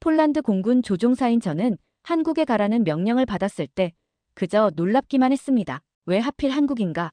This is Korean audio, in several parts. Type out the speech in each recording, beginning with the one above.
폴란드 공군 조종사인 저는 한국에 가라는 명령을 받았을 때 그저 놀랍기만 했습니다. 왜 하필 한국인가?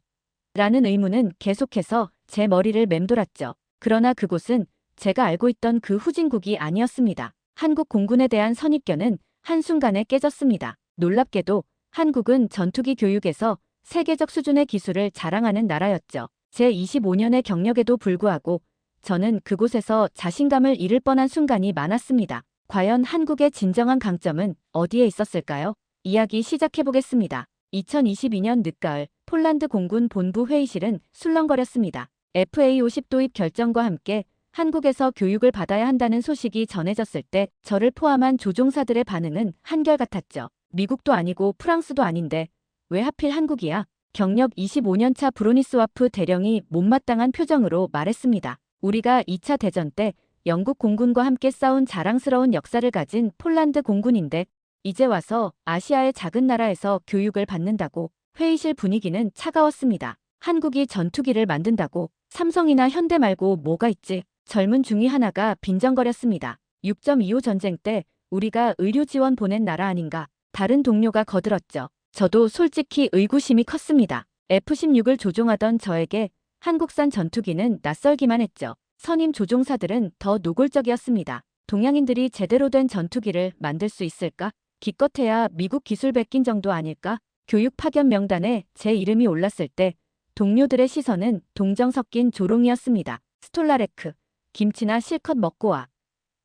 라는 의문은 계속해서 제 머리를 맴돌았죠. 그러나 그곳은 제가 알고 있던 그 후진국이 아니었습니다. 한국 공군에 대한 선입견은 한순간에 깨졌습니다. 놀랍게도 한국은 전투기 교육에서 세계적 수준의 기술을 자랑하는 나라였죠. 제 25년의 경력에도 불구하고 저는 그곳에서 자신감을 잃을 뻔한 순간이 많았습니다. 과연 한국의 진정한 강점은 어디에 있었을까요? 이야기 시작해보겠습니다. 2022년 늦가을 폴란드 공군 본부 회의실은 술렁거렸습니다. FA-50 도입 결정과 함께 한국에서 교육을 받아야 한다는 소식이 전해졌을 때 저를 포함한 조종사들의 반응은 한결같았죠. 미국도 아니고 프랑스도 아닌데 왜 하필 한국이야? 경력 25년차 브로니스와프 대령이 못마땅한 표정으로 말했습니다. 우리가 2차 대전 때 영국 공군과 함께 싸운 자랑스러운 역사를 가진 폴란드 공군인데 이제 와서 아시아의 작은 나라에서 교육을 받는다고. 회의실 분위기는 차가웠습니다. 한국이 전투기를 만든다고. 삼성이나 현대 말고 뭐가 있지? 젊은 중위 하나가 빈정거렸습니다. 6.25 전쟁 때 우리가 의료 지원 보낸 나라 아닌가? 다른 동료가 거들었죠. 저도 솔직히 의구심이 컸습니다. F-16을 조종하던 저에게 한국산 전투기는 낯설기만 했죠. 선임 조종사들은 더 노골적이었습니다. 동양인들이 제대로 된 전투기를 만들 수 있을까? 기껏해야 미국 기술 베낀 정도 아닐까? 교육 파견 명단에 제 이름이 올랐을 때 동료들의 시선은 동정 섞인 조롱이었습니다. 스톨라레크, 김치나 실컷 먹고 와.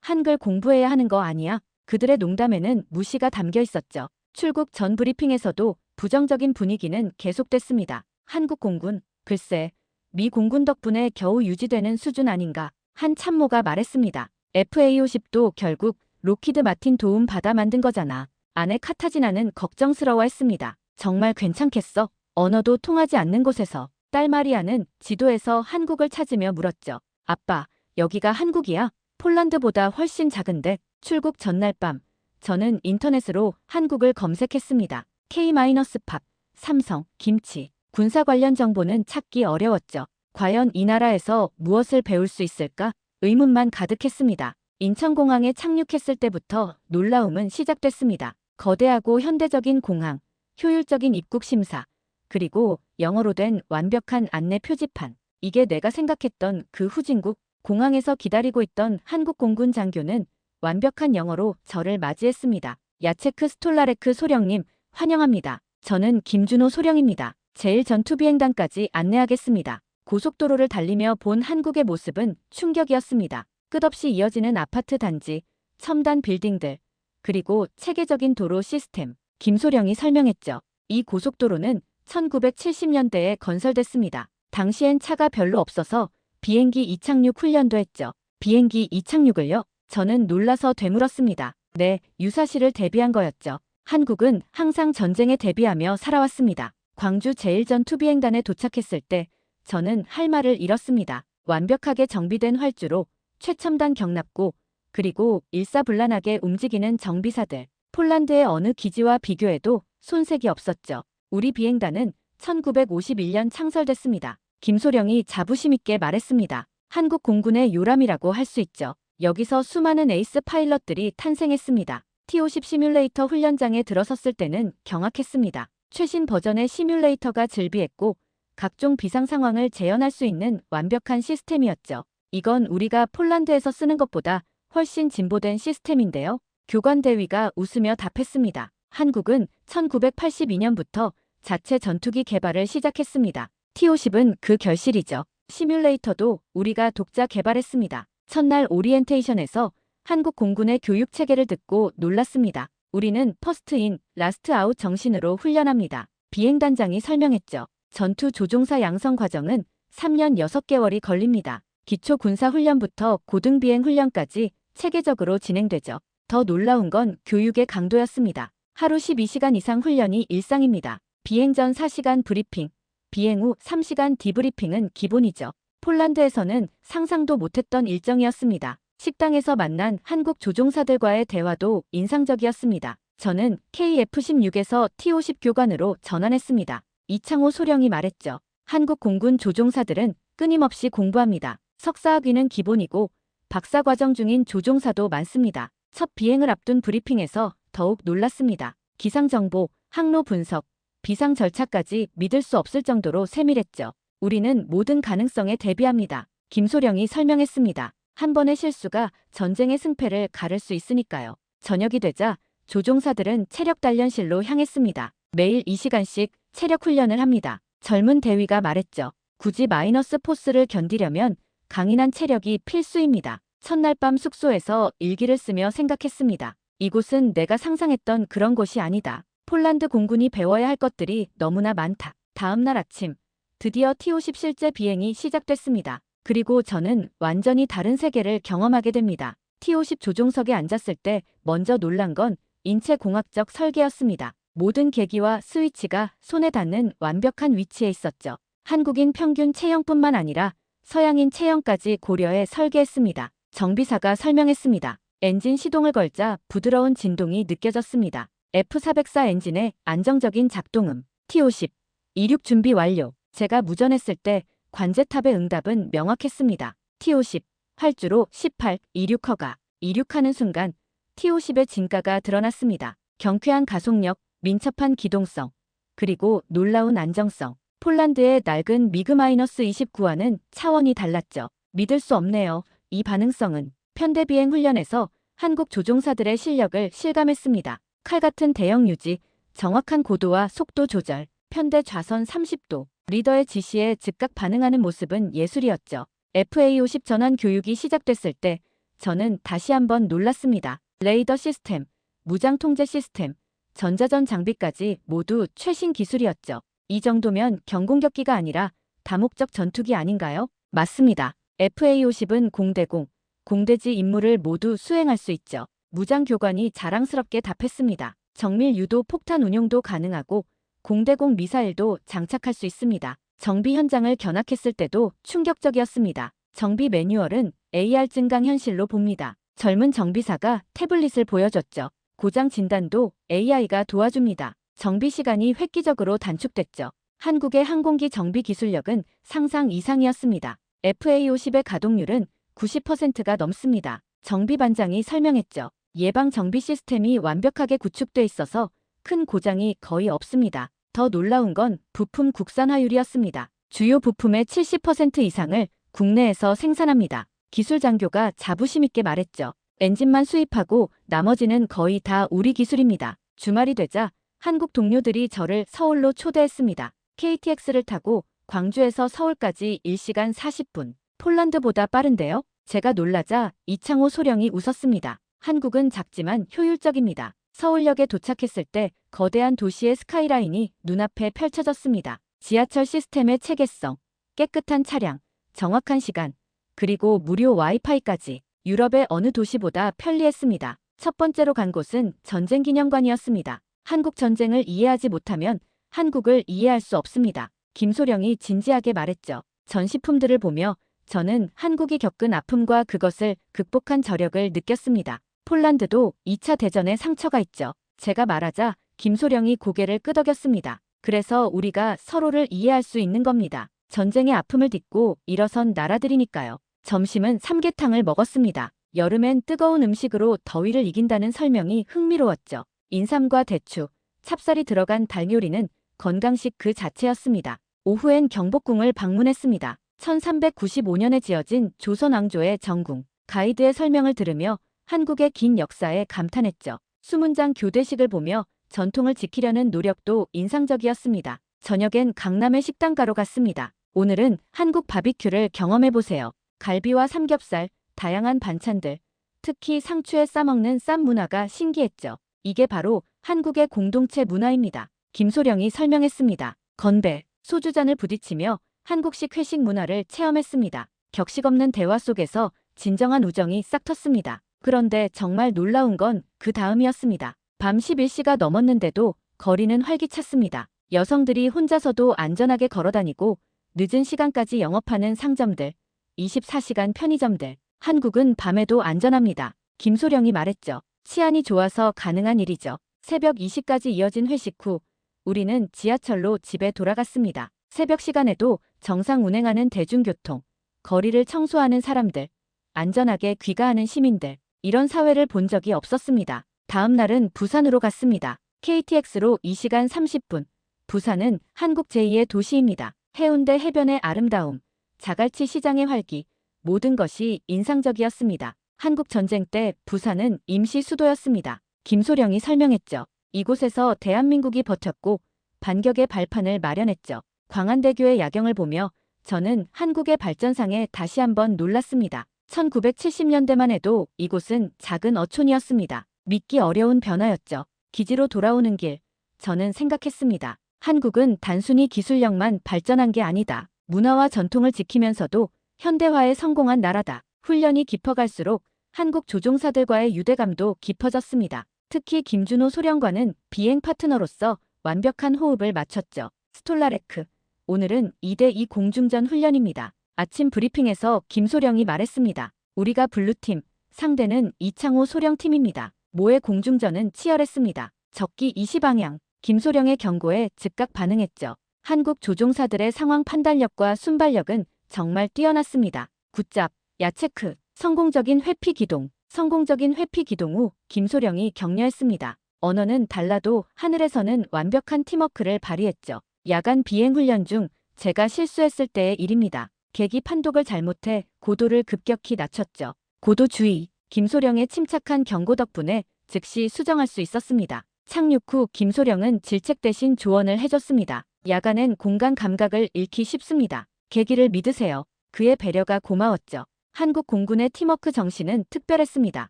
한글 공부해야 하는 거 아니야? 그들의 농담에는 무시가 담겨 있었죠. 출국 전 브리핑에서도 부정적인 분위기는 계속됐습니다. 한국 공군, 글쎄, 미 공군 덕분에 겨우 유지되는 수준 아닌가. 한 참모가 말했습니다. FA-50도 결국 로키드 마틴 도움 받아 만든 거잖아. 아내 카타지나는 걱정스러워했습니다. 정말 괜찮겠어? 언어도 통하지 않는 곳에서. 딸 마리아는 지도에서 한국을 찾으며 물었죠. 아빠, 여기가 한국이야? 폴란드보다 훨씬 작은데. 출국 전날 밤 저는 인터넷으로 한국을 검색했습니다. K-팝, 삼성, 김치, 군사 관련 정보는 찾기 어려웠죠. 과연 이 나라에서 무엇을 배울 수 있을까? 의문만 가득했습니다. 인천공항에 착륙했을 때부터 놀라움은 시작됐습니다. 거대하고 현대적인 공항, 효율적인 입국 심사, 그리고 영어로 된 완벽한 안내 표지판. 이게 내가 생각했던 그 후진국. 공항에서 기다리고 있던 한국 공군 장교는 완벽한 영어로 저를 맞이했습니다. 야체크 스톨라레크 소령님, 환영합니다. 저는 김준호 소령입니다. 제1전투비행단까지 안내하겠습니다. 고속도로를 달리며 본 한국의 모습은 충격이었습니다. 끝없이 이어지는 아파트 단지, 첨단 빌딩들, 그리고 체계적인 도로 시스템. 김소령이 설명했죠. 이 고속도로는 1970년대에 건설됐습니다. 당시엔 차가 별로 없어서 비행기 이착륙 훈련도 했죠. 비행기 이착륙을요? 저는 놀라서 되물었습니다. 네, 유사시를 대비한 거였죠. 한국은 항상 전쟁에 대비하며 살아왔습니다. 광주 제1전투비행단에 도착했을 때 저는 할 말을 잃었습니다. 완벽하게 정비된 활주로, 최첨단 경납고, 그리고 일사불란하게 움직이는 정비사들. 폴란드의 어느 기지와 비교해도 손색이 없었죠. 우리 비행단은 1951년 창설됐습니다. 김소령이 자부심 있게 말했습니다. 한국 공군의 요람이라고 할 수 있죠. 여기서 수많은 에이스 파일럿들이 탄생했습니다. T-50 시뮬레이터 훈련장에 들어섰을 때는 경악했습니다. 최신 버전의 시뮬레이터가 즐비했고 각종 비상 상황을 재현할 수 있는 완벽한 시스템이었죠. 이건 우리가 폴란드에서 쓰는 것보다 훨씬 진보된 시스템인데요. 교관대위가 웃으며 답했습니다. 한국은 1982년부터 자체 전투기 개발을 시작했습니다. T-50은 그 결실이죠. 시뮬레이터도 우리가 독자 개발했습니다. 첫날 오리엔테이션에서 한국 공군의 교육 체계를 듣고 놀랐습니다. 우리는 퍼스트 인, 라스트 아웃 정신으로 훈련합니다. 비행단장이 설명했죠. 전투 조종사 양성 과정은 3년 6개월이 걸립니다. 기초 군사 훈련부터 고등 비행 훈련까지 체계적으로 진행되죠. 더 놀라운 건 교육의 강도였습니다. 하루 12시간 이상 훈련이 일상입니다. 비행 전 4시간 브리핑, 비행 후 3시간 디브리핑은 기본이죠. 폴란드에서는 상상도 못했던 일정이었습니다. 식당에서 만난 한국 조종사들과의 대화도 인상적이었습니다. 저는 KF-16에서 T-50 교관으로 전환했습니다. 이창호 소령이 말했죠. 한국 공군 조종사들은 끊임없이 공부합니다. 석사학위는 기본이고 박사과정 중인 조종사도 많습니다. 첫 비행을 앞둔 브리핑에서 더욱 놀랐습니다. 기상정보, 항로 분석, 비상 절차까지 믿을 수 없을 정도로 세밀했죠. 우리는 모든 가능성에 대비합니다. 김소령이 설명했습니다. 한 번의 실수가 전쟁의 승패를 가를 수 있으니까요. 저녁이 되자 조종사들은 체력 단련실로 향했습니다. 매일 2시간씩 체력 훈련을 합니다. 젊은 대위가 말했죠. 굳이 마이너스 포스를 견디려면 강인한 체력이 필수입니다. 첫날 밤 숙소에서 일기를 쓰며 생각했습니다. 이곳은 내가 상상했던 그런 곳이 아니다. 폴란드 공군이 배워야 할 것들이 너무나 많다. 다음 날 아침, 드디어 T-50 실제 비행이 시작됐습니다. 그리고 저는 완전히 다른 세계를 경험하게 됩니다. T-50 조종석에 앉았을 때 먼저 놀란 건 인체공학적 설계였습니다. 모든 계기와 스위치가 손에 닿는 완벽한 위치에 있었죠. 한국인 평균 체형뿐만 아니라 서양인 체형까지 고려해 설계했습니다. 정비사가 설명했습니다. 엔진 시동을 걸자 부드러운 진동이 느껴졌습니다. F404 엔진의 안정적인 작동음. T-50 이륙 준비 완료. 제가 무전했을 때 관제탑의 응답은 명확했습니다. T-50 활주로 18 이륙 허가. 이륙하는 순간 T-50의 진가가 드러났습니다. 경쾌한 가속력, 민첩한 기동성, 그리고 놀라운 안정성. 폴란드의 낡은 미그-29와는 차원이 달랐죠. 믿을 수 없네요. 이 반응성은 편대 비행 훈련에서 한국 조종사들의 실력을 실감했습니다. 칼 같은 대형 유지, 정확한 고도와 속도 조절, 편대 좌선 30도, 리더의 지시에 즉각 반응하는 모습은 예술이었죠. FA-50 전환 교육이 시작됐을 때 저는 다시 한번 놀랐습니다. 레이더 시스템, 무장 통제 시스템, 전자전 장비까지 모두 최신 기술이었죠. 이 정도면 경공격기가 아니라 다목적 전투기 아닌가요? 맞습니다. FA-50은 공대공, 공대지 임무를 모두 수행할 수 있죠. 무장교관이 자랑스럽게 답했습니다. 정밀 유도 폭탄 운용도 가능하고 공대공 미사일도 장착할 수 있습니다. 정비 현장을 견학했을 때도 충격적이었습니다. 정비 매뉴얼은 AR 증강 현실로 봅니다. 젊은 정비사가 태블릿을 보여줬죠. 고장 진단도 AI가 도와줍니다. 정비 시간이 획기적으로 단축됐죠. 한국의 항공기 정비 기술력은 상상 이상이었습니다. FA-50의 가동률은 90%가 넘습니다. 정비 반장이 설명했죠. 예방 정비 시스템이 완벽하게 구축돼 있어서 큰 고장이 거의 없습니다. 더 놀라운 건 부품 국산화율이었습니다. 주요 부품의 70% 이상을 국내에서 생산합니다. 기술 장교가 자부심 있게 말했죠. 엔진만 수입하고 나머지는 거의 다 우리 기술입니다. 주말이 되자 한국 동료들이 저를 서울로 초대했습니다. KTX를 타고 광주에서 서울까지 1시간 40분. 폴란드보다 빠른데요? 제가 놀라자 이창호 소령이 웃었습니다. 한국은 작지만 효율적입니다. 서울역에 도착했을 때 거대한 도시의 스카이라인이 눈앞에 펼쳐졌습니다. 지하철 시스템의 체계성, 깨끗한 차량, 정확한 시간, 그리고 무료 와이파이까지 유럽의 어느 도시보다 편리했습니다. 첫 번째로 간 곳은 전쟁기념관이었습니다. 한국 전쟁을 이해하지 못하면 한국을 이해할 수 없습니다. 김소령이 진지하게 말했죠. 전시품들을 보며 저는 한국이 겪은 아픔과 그것을 극복한 저력을 느꼈습니다. 폴란드도 2차 대전에 상처가 있죠. 제가 말하자 김소령이 고개를 끄덕였습니다. 그래서 우리가 서로를 이해할 수 있는 겁니다. 전쟁의 아픔을 딛고 일어선 나라들이니까요. 점심은 삼계탕을 먹었습니다. 여름엔 뜨거운 음식으로 더위를 이긴다는 설명이 흥미로웠죠. 인삼과 대추, 찹쌀이 들어간 달 요리는 건강식 그 자체였습니다. 오후엔 경복궁을 방문했습니다. 1395년에 지어진 조선 왕조의 정궁. 가이드의 설명을 들으며 한국의 긴 역사에 감탄했죠. 수문장 교대식을 보며 전통을 지키려는 노력도 인상적이었습니다. 저녁엔 강남의 식당가로 갔습니다. 오늘은 한국 바비큐를 경험해보세요. 갈비와 삼겹살, 다양한 반찬들, 특히 상추에 싸먹는 쌈 문화가 신기했죠. 이게 바로 한국의 공동체 문화입니다. 김소령이 설명했습니다. 건배, 소주잔을 부딪히며 한국식 회식 문화를 체험했습니다. 격식 없는 대화 속에서 진정한 우정이 싹 텄습니다. 그런데 정말 놀라운 건 그 다음이었습니다. 밤 11시가 넘었는데도 거리는 활기찼습니다. 여성들이 혼자서도 안전하게 걸어다니고 늦은 시간까지 영업하는 상점들, 24시간 편의점들. 한국은 밤에도 안전합니다. 김소령이 말했죠. 치안이 좋아서 가능한 일이죠. 새벽 2시까지 이어진 회식 후 우리는 지하철로 집에 돌아갔습니다. 새벽 시간에도 정상 운행하는 대중교통, 거리를 청소하는 사람들, 안전하게 귀가하는 시민들. 이런 사회를 본 적이 없었습니다. 다음 날은 부산으로 갔습니다. KTX로 2시간 30분. 부산은 한국 제2의 도시입니다. 해운대 해변의 아름다움, 자갈치 시장의 활기, 모든 것이 인상적이었습니다. 한국 전쟁 때 부산은 임시 수도였습니다. 김소령이 설명했죠. 이곳에서 대한민국이 버텼고 반격의 발판을 마련했죠. 광안대교의 야경을 보며 저는 한국의 발전상에 다시 한번 놀랐습니다. 1970년대만 해도 이곳은 작은 어촌이었습니다. 믿기 어려운 변화였죠. 기지로 돌아오는 길, 저는 생각했습니다. 한국은 단순히 기술력만 발전한 게 아니다. 문화와 전통을 지키면서도 현대화에 성공한 나라다. 훈련이 깊어갈수록 한국 조종사들과의 유대감도 깊어졌습니다. 특히 김준호 소령관은 비행 파트너로서 완벽한 호흡을 맞췄죠. 스톨라레크, 오늘은 2대2 공중전 훈련입니다. 아침 브리핑에서 김소령이 말했습니다. 우리가 블루팀, 상대는 이창호 소령팀입니다. 모의 공중전은 치열했습니다. 적기 20방향, 김소령의 경고에 즉각 반응했죠. 한국 조종사들의 상황 판단력과 순발력은 정말 뛰어났습니다. 굿잡, 야체크, 성공적인 회피 기동 후 김소령이 격려했습니다. 언어는 달라도 하늘에서는 완벽한 팀워크를 발휘했죠. 야간 비행 훈련 중 제가 실수했을 때의 일입니다. 계기 판독을 잘못해 고도를 급격히 낮췄죠. 고도 주의, 김소령의 침착한 경고 덕분에 즉시 수정할 수 있었습니다. 착륙 후 김소령은 질책 대신 조언을 해줬습니다. 야간엔 공간 감각을 잃기 쉽습니다. 계기를 믿으세요. 그의 배려가 고마웠죠. 한국 공군의 팀워크 정신은 특별했습니다.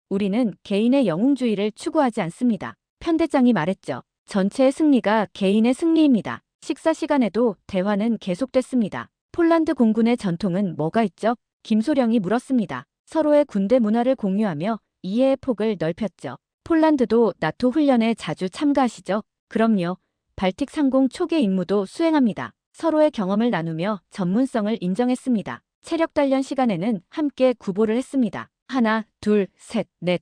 우리는 개인의 영웅주의를 추구하지 않습니다. 편대장이 말했죠. 전체의 승리가 개인의 승리입니다. 식사 시간에도 대화는 계속됐습니다. 폴란드 공군의 전통은 뭐가 있죠? 김소령이 물었습니다. 서로의 군대 문화를 공유하며 이해의 폭을 넓혔죠. 폴란드도 나토 훈련에 자주 참가하시죠? 그럼요. 발틱 상공 초계 임무도 수행합니다. 서로의 경험을 나누며 전문성을 인정했습니다. 체력 단련 시간에는 함께 구보를 했습니다. 하나, 둘, 셋, 넷.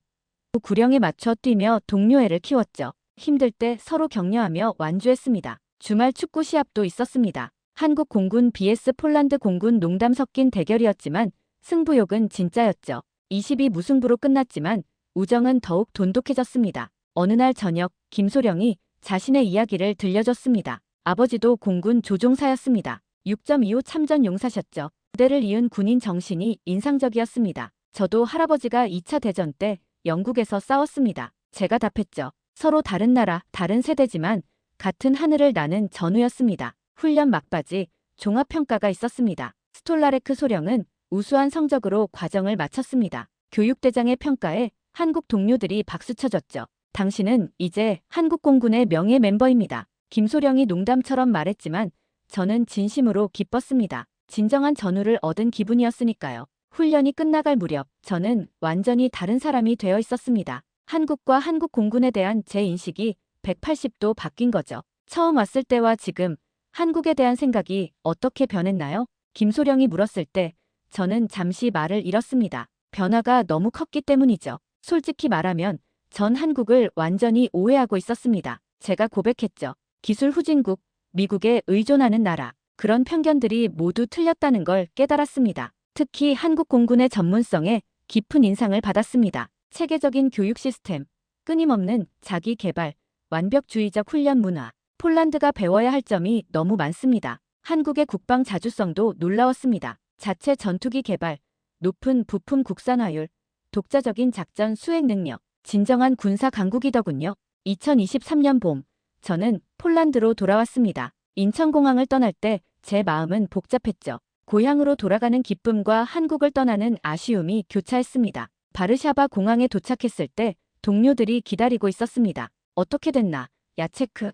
구령에 맞춰 뛰며 동료애를 키웠죠. 힘들 때 서로 격려하며 완주했습니다. 주말 축구 시합도 있었습니다. 한국 공군 vs 폴란드 공군 농담 섞인 대결이었지만 승부욕은 진짜였죠. 22 무승부로 끝났지만 우정은 더욱 돈독해졌습니다. 어느 날 저녁 김소령이 자신의 이야기를 들려줬습니다. 아버지도 공군 조종사였습니다. 6.25 참전 용사셨죠. 부대를 이은 군인 정신이 인상적이었습니다. 저도 할아버지가 2차 대전 때 영국에서 싸웠습니다. 제가 답했죠. 서로 다른 나라, 다른 세대지만 같은 하늘을 나는 전우였습니다. 훈련 막바지 종합평가가 있었습니다. 스톨라레크 소령은 우수한 성적으로 과정을 마쳤습니다. 교육대장의 평가에 한국 동료들이 박수쳐줬죠. 당신은 이제 한국 공군의 명예 멤버입니다. 김소령이 농담처럼 말했지만 저는 진심으로 기뻤습니다. 진정한 전우를 얻은 기분이었으니까요. 훈련이 끝나갈 무렵 저는 완전히 다른 사람이 되어 있었습니다. 한국과 한국 공군에 대한 제 인식이 180도 바뀐 거죠. 처음 왔을 때와 지금 한국에 대한 생각이 어떻게 변했나요? 김소령이 물었을 때 저는 잠시 말을 잃었습니다. 변화가 너무 컸기 때문이죠. 솔직히 말하면 전 한국을 완전히 오해하고 있었습니다. 제가 고백했죠. 기술 후진국, 미국에 의존하는 나라. 그런 편견들이 모두 틀렸다는 걸 깨달았습니다. 특히 한국 공군의 전문성에 깊은 인상을 받았습니다. 체계적인 교육 시스템, 끊임없는 자기 개발, 완벽주의적 훈련 문화. 폴란드가 배워야 할 점이 너무 많습니다. 한국의 국방 자주성도 놀라웠습니다. 자체 전투기 개발, 높은 부품 국산화율, 독자적인 작전 수행 능력, 진정한 군사 강국이더군요. 2023년 봄, 저는 폴란드로 돌아왔습니다. 인천공항을 떠날 때 제 마음은 복잡했죠. 고향으로 돌아가는 기쁨과 한국을 떠나는 아쉬움이 교차했습니다. 바르샤바 공항에 도착했을 때 동료들이 기다리고 있었습니다. 어떻게 됐나? 야체크.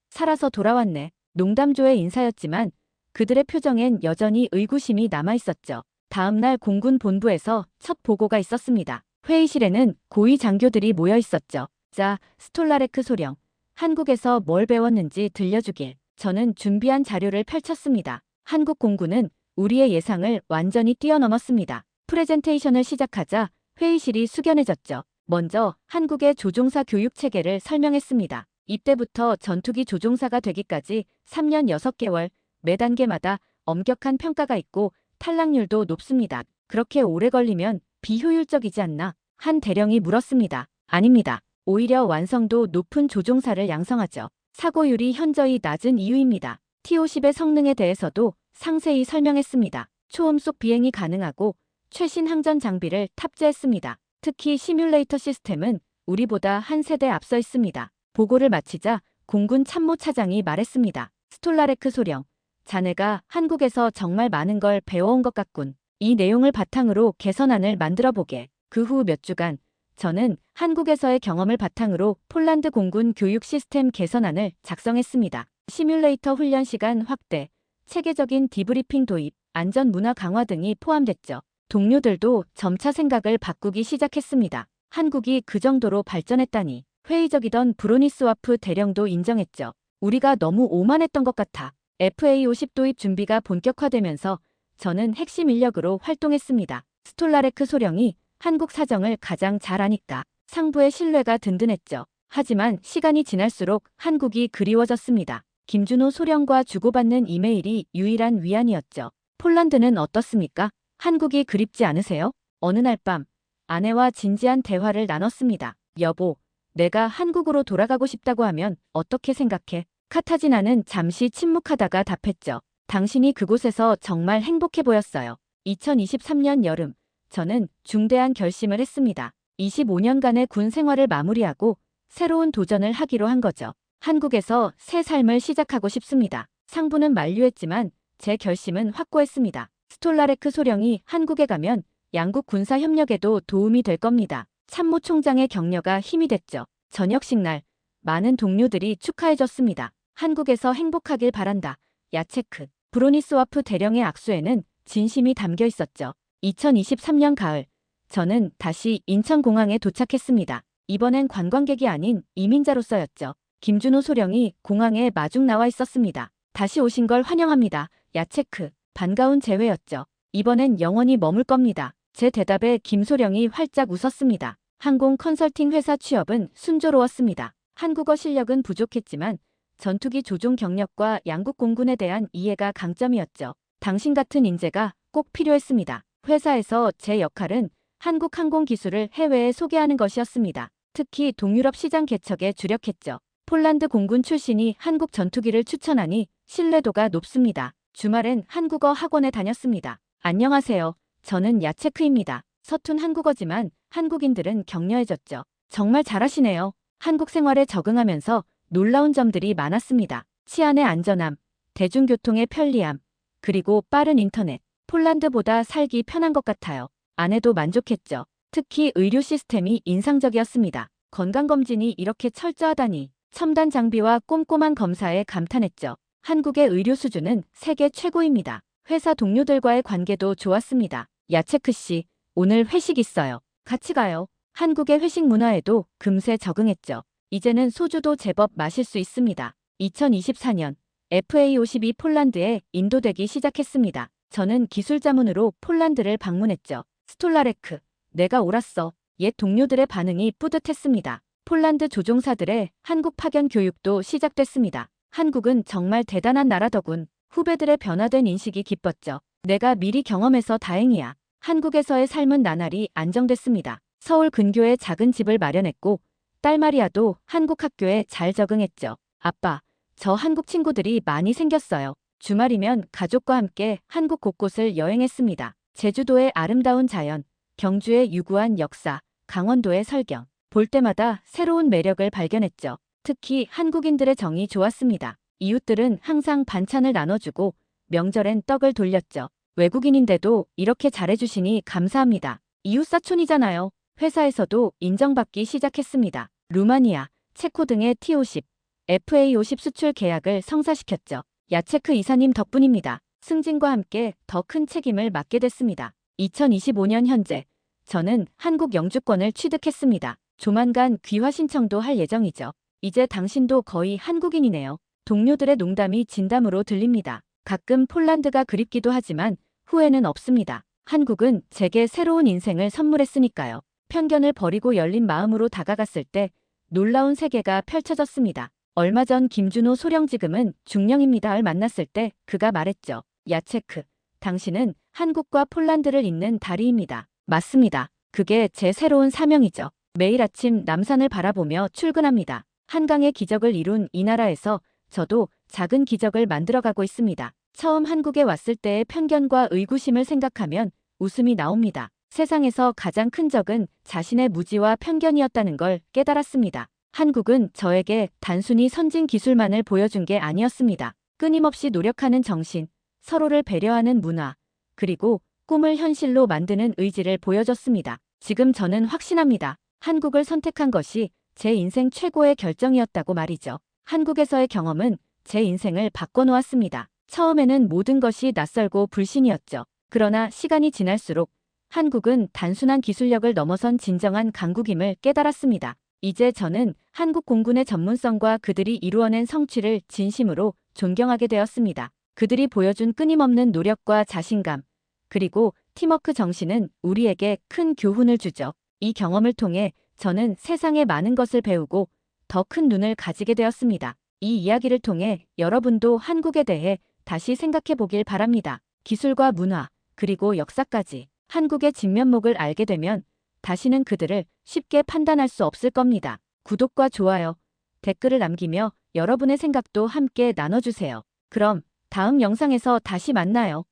살아서 돌아왔네. 농담조의 인사였지만 그들의 표정엔 여전히 의구심이 남아있었죠. 다음날 공군 본부에서 첫 보고가 있었습니다. 회의실에는 고위 장교들이 모여 있었죠. 자, 스톨라레크 소령. 한국에서 뭘 배웠는지 들려주길. 저는 준비한 자료를 펼쳤습니다. 한국 공군은 우리의 예상을 완전히 뛰어넘었습니다. 프레젠테이션을 시작하자 회의실이 숙연해졌죠. 먼저 한국의 조종사 교육 체계를 설명했습니다. 입대부터 전투기 조종사가 되기까지 3년 6개월, 매 단계마다 엄격한 평가가 있고 탈락률도 높습니다. 그렇게 오래 걸리면 비효율적이지 않나? 한 대령이 물었습니다. 아닙니다. 오히려 완성도 높은 조종사를 양성하죠. 사고율이 현저히 낮은 이유입니다. T-50의 성능에 대해서도 상세히 설명했습니다. 초음속 비행이 가능하고 최신 항전 장비를 탑재했습니다. 특히 시뮬레이터 시스템은 우리보다 한 세대 앞서 있습니다. 보고를 마치자 공군 참모차장이 말했습니다. 스톨라레크 소령, 자네가 한국에서 정말 많은 걸 배워온 것 같군. 이 내용을 바탕으로 개선안을 만들어보게. 그 후 몇 주간 저는 한국에서의 경험을 바탕으로 폴란드 공군 교육 시스템 개선안을 작성했습니다. 시뮬레이터 훈련 시간 확대, 체계적인 디브리핑 도입, 안전 문화 강화 등이 포함됐죠. 동료들도 점차 생각을 바꾸기 시작했습니다. 한국이 그 정도로 발전했다니. 회의적이던 브로니스와프 대령도 인정했죠. 우리가 너무 오만했던 것 같아. FA-50 도입 준비가 본격화되면서 저는 핵심 인력으로 활동했습니다. 스톨라레크 소령이 한국 사정을 가장 잘 아니까 상부의 신뢰가 든든했죠. 하지만 시간이 지날수록 한국이 그리워졌습니다. 김준호 소령과 주고받는 이메일이 유일한 위안이었죠. 폴란드는 어떻습니까? 한국이 그립지 않으세요? 어느 날 밤 아내와 진지한 대화를 나눴습니다. 여보, 내가 한국으로 돌아가고 싶다고 하면 어떻게 생각해? 카타지나는 잠시 침묵하다가 답했죠. 당신이 그곳에서 정말 행복해 보였어요. 2023년 여름, 저는 중대한 결심을 했습니다. 25년간의 군 생활을 마무리하고 새로운 도전을 하기로 한 거죠. 한국에서 새 삶을 시작하고 싶습니다. 상부는 만류했지만 제 결심은 확고했습니다. 스톨라레크 소령이 한국에 가면 양국 군사 협력에도 도움이 될 겁니다. 참모총장의 격려가 힘이 됐죠. 저녁식 날 많은 동료들이 축하해줬습니다. 한국에서 행복하길 바란다. 야체크. 브로니스와프 대령의 악수에는 진심이 담겨 있었죠. 2023년 가을, 저는 다시 인천공항에 도착했습니다. 이번엔 관광객이 아닌 이민자로서였죠. 김준호 소령이 공항에 마중 나와 있었습니다. 다시 오신 걸 환영합니다. 야체크. 반가운 재회였죠. 이번엔 영원히 머물 겁니다. 제 대답에 김소령이 활짝 웃었습니다. 항공 컨설팅 회사 취업은 순조로웠습니다. 한국어 실력은 부족했지만 전투기 조종 경력과 양국 공군에 대한 이해가 강점이었죠. 당신 같은 인재가 꼭 필요했습니다. 회사에서 제 역할은 한국 항공 기술을 해외에 소개하는 것이었습니다. 특히 동유럽 시장 개척에 주력했죠. 폴란드 공군 출신이 한국 전투기를 추천하니 신뢰도가 높습니다. 주말엔 한국어 학원에 다녔습니다. 안녕하세요. 저는 야체크입니다. 서툰 한국어지만 한국인들은 격려해줬죠. 정말 잘하시네요. 한국 생활에 적응하면서 놀라운 점들이 많았습니다. 치안의 안전함, 대중교통의 편리함, 그리고 빠른 인터넷. 폴란드보다 살기 편한 것 같아요. 아내도 만족했죠. 특히 의료 시스템이 인상적이었습니다. 건강검진이 이렇게 철저하다니. 첨단 장비와 꼼꼼한 검사에 감탄했죠. 한국의 의료 수준은 세계 최고입니다. 회사 동료들과의 관계도 좋았습니다. 야체크 씨, 오늘 회식 있어요. 같이 가요. 한국의 회식 문화에도 금세 적응했죠. 이제는 소주도 제법 마실 수 있습니다. 2024년 FA-52 폴란드에 인도되기 시작했습니다. 저는 기술 자문으로 폴란드를 방문했죠. 스톨라레크, 내가 옳았어. 옛 동료들의 반응이 뿌듯했습니다. 폴란드 조종사들의 한국 파견 교육도 시작됐습니다. 한국은 정말 대단한 나라더군. 후배들의 변화된 인식이 기뻤죠. 내가 미리 경험해서 다행이야. 한국에서의 삶은 나날이 안정됐습니다. 서울 근교에 작은 집을 마련했고 딸 마리아도 한국 학교에 잘 적응했죠. 아빠, 저 한국 친구들이 많이 생겼어요. 주말이면 가족과 함께 한국 곳곳을 여행했습니다. 제주도의 아름다운 자연, 경주의 유구한 역사, 강원도의 설경. 볼 때마다 새로운 매력을 발견했죠. 특히 한국인들의 정이 좋았습니다. 이웃들은 항상 반찬을 나눠주고 명절엔 떡을 돌렸죠. 외국인인데도 이렇게 잘해주시니 감사합니다. 이웃사촌이잖아요. 회사에서도 인정받기 시작했습니다. 루마니아, 체코 등의 T-50, FA-50 수출 계약을 성사시켰죠. 야체크 이사님 덕분입니다. 승진과 함께 더 큰 책임을 맡게 됐습니다. 2025년 현재 저는 한국 영주권을 취득했습니다. 조만간 귀화 신청도 할 예정이죠. 이제 당신도 거의 한국인이네요. 동료들의 농담이 진담으로 들립니다. 가끔 폴란드가 그립기도 하지만 후회는 없습니다. 한국은 제게 새로운 인생을 선물했으니까요. 편견을 버리고 열린 마음으로 다가갔을 때 놀라운 세계가 펼쳐졌습니다. 얼마 전 김준호 소령 지금은 중령입니다를 만났을 때 그가 말했죠. 야체크, 당신은 한국과 폴란드를 잇는 다리입니다. 맞습니다. 그게 제 새로운 사명이죠. 매일 아침 남산을 바라보며 출근합니다. 한강의 기적을 이룬 이 나라에서 저도 작은 기적을 만들어가고 있습니다. 처음 한국에 왔을 때의 편견과 의구심을 생각하면 웃음이 나옵니다. 세상에서 가장 큰 적은 자신의 무지와 편견이었다는 걸 깨달았습니다. 한국은 저에게 단순히 선진 기술만을 보여준 게 아니었습니다. 끊임없이 노력하는 정신, 서로를 배려하는 문화, 그리고 꿈을 현실로 만드는 의지를 보여줬습니다. 지금 저는 확신합니다. 한국을 선택한 것이 제 인생 최고의 결정이었다고 말이죠. 한국에서의 경험은 제 인생을 바꿔놓았습니다. 처음에는 모든 것이 낯설고 불신이었죠. 그러나 시간이 지날수록 한국은 단순한 기술력을 넘어선 진정한 강국임을 깨달았습니다. 이제 저는 한국 공군의 전문성과 그들이 이루어낸 성취를 진심으로 존경하게 되었습니다. 그들이 보여준 끊임없는 노력과 자신감, 그리고 팀워크 정신은 우리에게 큰 교훈을 주죠. 이 경험을 통해 저는 세상의 많은 것을 배우고 더 큰 눈을 가지게 되었습니다. 이 이야기를 통해 여러분도 한국에 대해 다시 생각해 보길 바랍니다. 기술과 문화, 그리고 역사까지 한국의 진면목을 알게 되면 다시는 그들을 쉽게 판단할 수 없을 겁니다. 구독과 좋아요, 댓글을 남기며 여러분의 생각도 함께 나눠주세요. 그럼 다음 영상에서 다시 만나요.